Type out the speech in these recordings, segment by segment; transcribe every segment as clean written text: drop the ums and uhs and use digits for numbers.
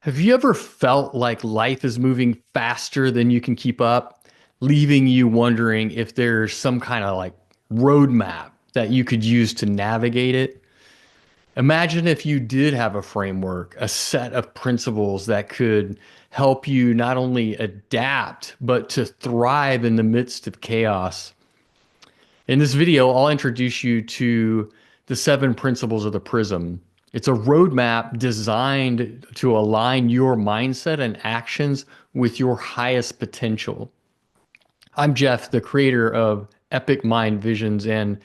Have you ever felt like life is moving faster than you can keep up, leaving you wondering if there's some kind of like roadmap that you could use to navigate it? Imagine if you did have a framework, a set of principles that could help you not only adapt, but to thrive in the midst of chaos. In this video, I'll introduce you to the seven principles of the Prism. It's a roadmap designed to align your mindset and actions with your highest potential. I'm Jeff, the creator of Epic Mind Visions, and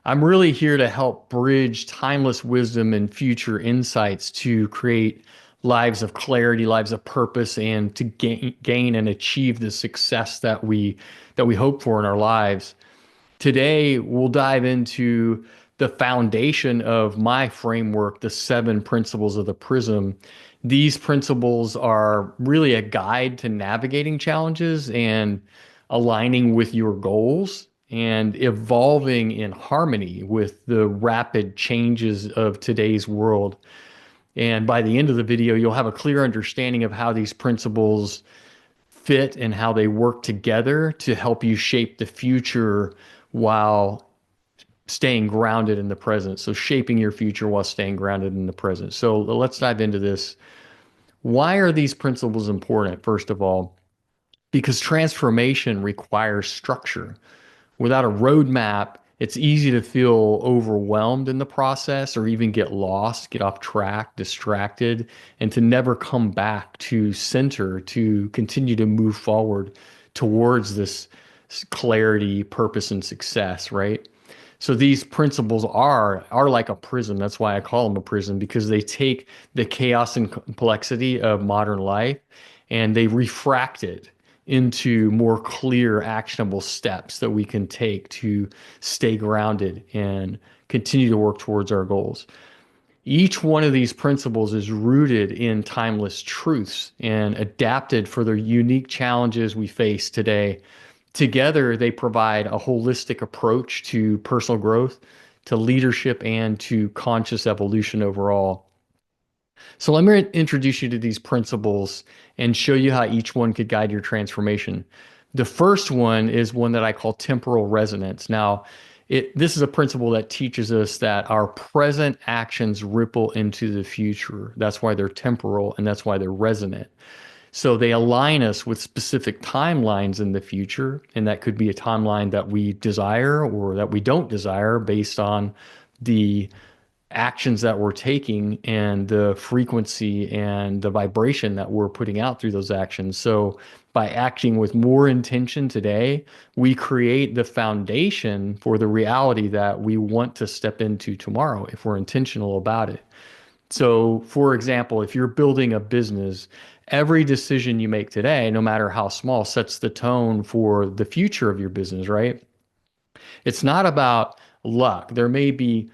I'm really here to help bridge timeless wisdom and future insights to create lives of clarity, lives of purpose, and to gain and achieve the success that we hope for in our lives. Today, we'll dive into the foundation of my framework, the seven principles of the Prism. These principles are really a guide to navigating challenges and aligning with your goals and evolving in harmony with the rapid changes of today's world. And by the end of the video, you'll have a clear understanding of how these principles fit and how they work together to help you shape the future while staying grounded in the present. So, shaping your future while staying grounded in the present. So, let's dive into this. Why are these principles important? First of all, because transformation requires structure. Without a roadmap, it's easy to feel overwhelmed in the process or even get lost, get off track, distracted, and to never come back to center to continue to move forward towards this clarity, purpose, and success, right? So these principles are like a prism. That's why I call them a prism, because they take the chaos and complexity of modern life and they refract it into more clear, actionable steps that we can take to stay grounded and continue to work towards our goals. Each one of these principles is rooted in timeless truths and adapted for the unique challenges we face today. Together, they provide a holistic approach to personal growth, to leadership, and to conscious evolution overall. So let me introduce you to these principles and show you how each one could guide your transformation. The first one is one that I call temporal resonance. Now, this is a principle that teaches us that our present actions ripple into the future. That's why they're temporal and that's why they're resonant. So they align us with specific timelines in the future, and that could be a timeline that we desire or that we don't desire based on the actions that we're taking and the frequency and the vibration that we're putting out through those actions. So by acting with more intention today, we create the foundation for the reality that we want to step into tomorrow if we're intentional about it. So, for example, if you're building a business, every decision you make today, no matter how small, sets the tone for the future of your business, right? It's not about luck. There may be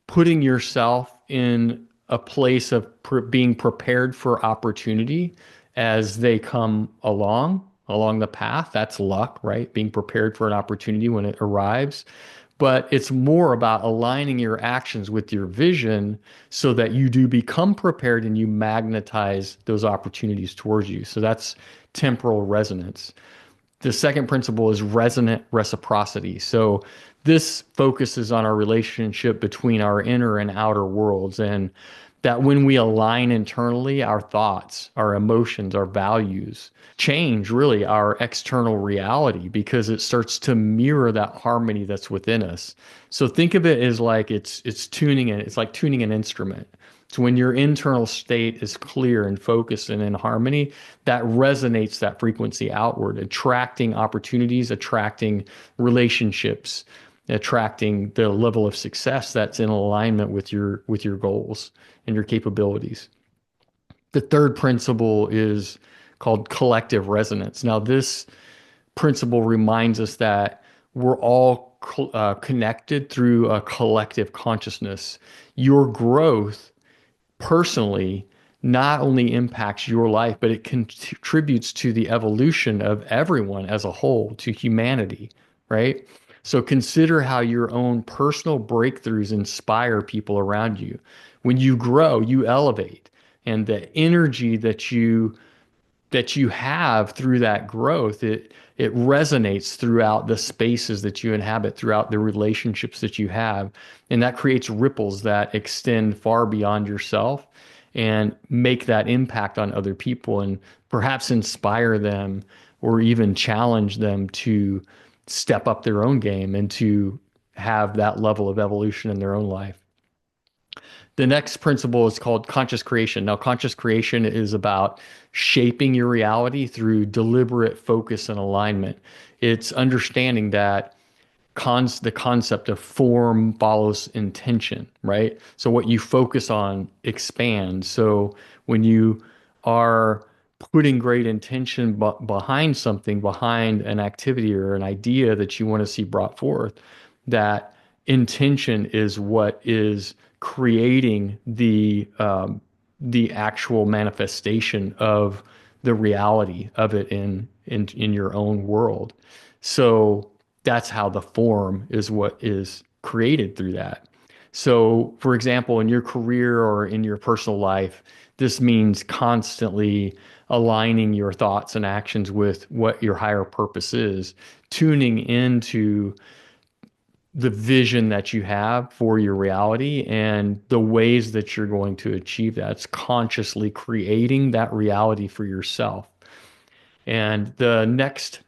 putting yourself in a place of being prepared for opportunity as they come along the path. That's luck, right? Being prepared for an opportunity when it arrives. But it's more about aligning your actions with your vision so that you do become prepared and you magnetize those opportunities towards you. So that's temporal resonance. The second principle is resonant reciprocity. So this focuses on our relationship between our inner and outer worlds, and that when we align internally, our thoughts, our emotions, our values change really our external reality because it starts to mirror that harmony that's within us. So think of it as like it's tuning it. It's like tuning an instrument. So when your internal state is clear and focused and in harmony, that resonates that frequency outward, attracting opportunities, attracting relationships, attracting the level of success that's in alignment with your goals and your capabilities. The third principle is called collective resonance. Now, this principle reminds us that we're all connected through a collective consciousness. Your growth personally not only impacts your life, but it contributes to the evolution of everyone as a whole, to humanity, right? So consider how your own personal breakthroughs inspire people around you. When you grow, you elevate. and the energy that you have through that growth, it resonates throughout the spaces that you inhabit, throughout the relationships that you have, and that creates ripples that extend far beyond yourself and make that impact on other people and perhaps inspire them or even challenge them to step up their own game and to have that level of evolution in their own life. The next principle is called conscious creation. Now, conscious creation is about shaping your reality through deliberate focus and alignment. It's understanding that the concept of form follows intention, right? So what you focus on expands. So when you are putting great intention behind something, behind an activity or an idea that you want to see brought forth, that intention is what is creating the actual manifestation of the reality of it in your own world. So that's how the form is what is created through that. So, for example, in your career or in your personal life, this means constantly aligning your thoughts and actions with what your higher purpose is, tuning into the vision that you have for your reality and the ways that you're going to achieve that. It's consciously creating that reality for yourself. And the next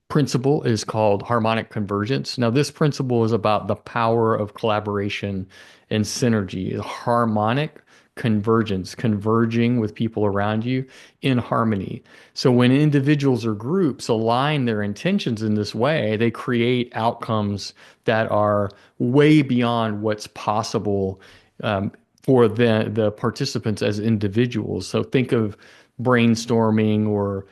principle is called harmonic convergence. Now, this principle is about the power of collaboration and synergy, harmonic convergence, converging with people around you in harmony. So, when individuals or groups align their intentions in this way, they create outcomes that are way beyond what's possible for the participants as individuals. So, think of brainstorming or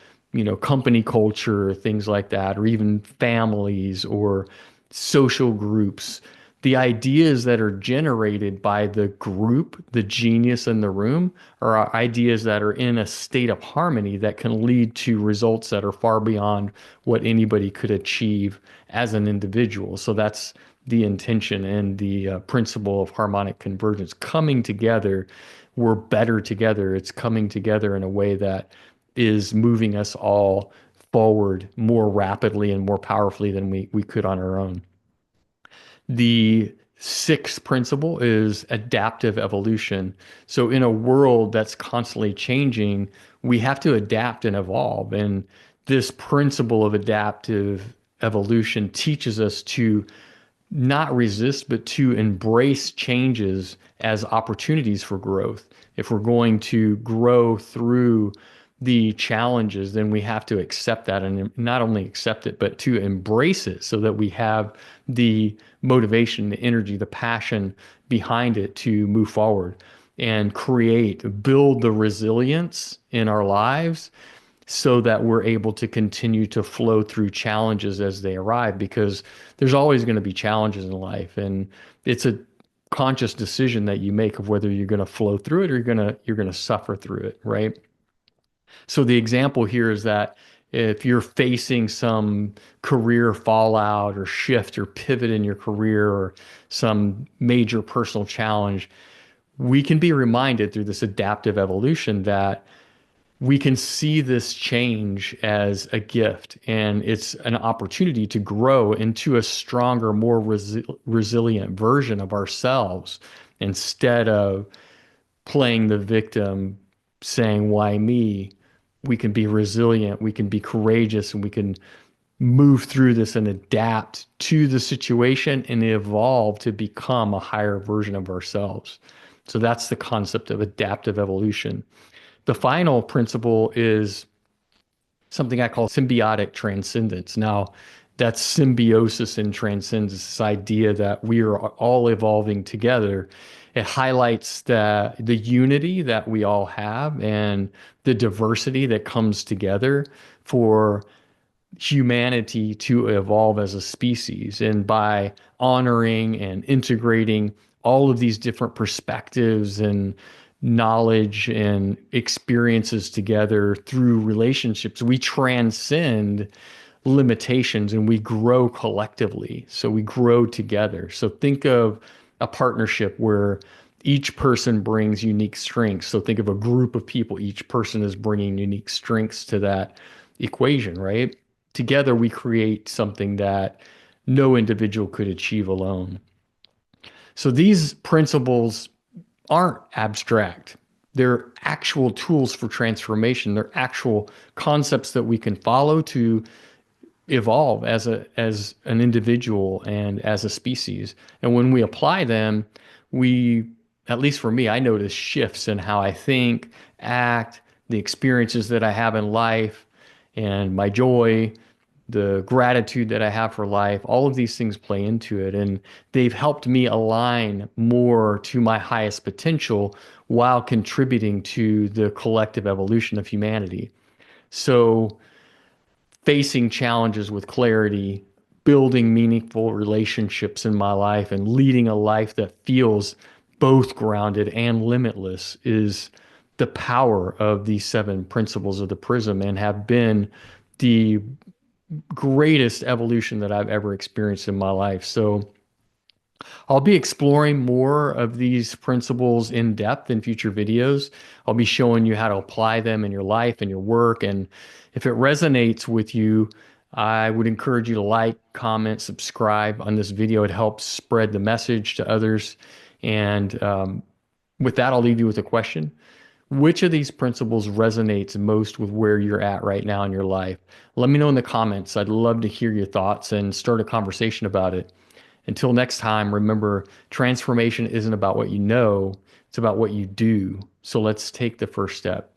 company culture, things like that, or even families or social groups. The ideas that are generated by the group, the genius in the room, are ideas that are in a state of harmony that can lead to results that are far beyond what anybody could achieve as an individual. So that's the intention and the principle of harmonic convergence. Coming together, we're better together. It's coming together in a way that is moving us all forward more rapidly and more powerfully than we could on our own. The sixth principle is adaptive evolution. So, in a world that's constantly changing, we have to adapt and evolve. And this principle of adaptive evolution teaches us to not resist, but to embrace changes as opportunities for growth. If we're going to grow through the challenges, then we have to accept that and not only accept it, but to embrace it so that we have the motivation, the energy, the passion behind it to move forward and build the resilience in our lives so that we're able to continue to flow through challenges as they arrive, because there's always going to be challenges in life, and it's a conscious decision that you make of whether you're going to flow through it or you're going to suffer through it, right? So the example here is that if you're facing some career fallout or shift or pivot in your career or some major personal challenge, we can be reminded through this adaptive evolution that we can see this change as a gift, and it's an opportunity to grow into a stronger, more resilient version of ourselves instead of playing the victim, saying, why me? We can be resilient, we can be courageous, and we can move through this and adapt to the situation and evolve to become a higher version of ourselves. So that's the concept of adaptive evolution. The final principle is something I call symbiotic transcendence. Now, that's symbiosis and transcendence, this idea that we are all evolving together. It highlights the unity that we all have and the diversity that comes together for humanity to evolve as a species. And by honoring and integrating all of these different perspectives and knowledge and experiences together through relationships, we transcend limitations and we grow collectively. So we grow together. So think of a partnership where Each person brings unique strengths. So think of a group of people. Each person is bringing unique strengths to that equation, right? Together, we create something that no individual could achieve alone. So these principles aren't abstract. They're actual tools for transformation. They're actual concepts that we can follow to evolve as an individual and as a species. And when we apply them, we, at least for me, I notice shifts in how I think, act, the experiences that I have in life, and my joy, the gratitude that I have for life. All of these things play into it, and they've helped me align more to my highest potential while contributing to the collective evolution of humanity. So facing challenges with clarity, building meaningful relationships in my life, and leading a life that feels both grounded and limitless is the power of these seven principles of the prism, and have been the greatest evolution that I've ever experienced in my life. So I'll be exploring more of these principles in depth in future videos. I'll be showing you how to apply them in your life and your work. And if it resonates with you, I would encourage you to like, comment, subscribe on this video. It helps spread the message to others. And with that, I'll leave you with a question. Which of these principles resonates most with where you're at right now in your life? Let me know in the comments. I'd love to hear your thoughts and start a conversation about it. Until next time, remember, transformation isn't about what you know, it's about what you do. So let's take the first step.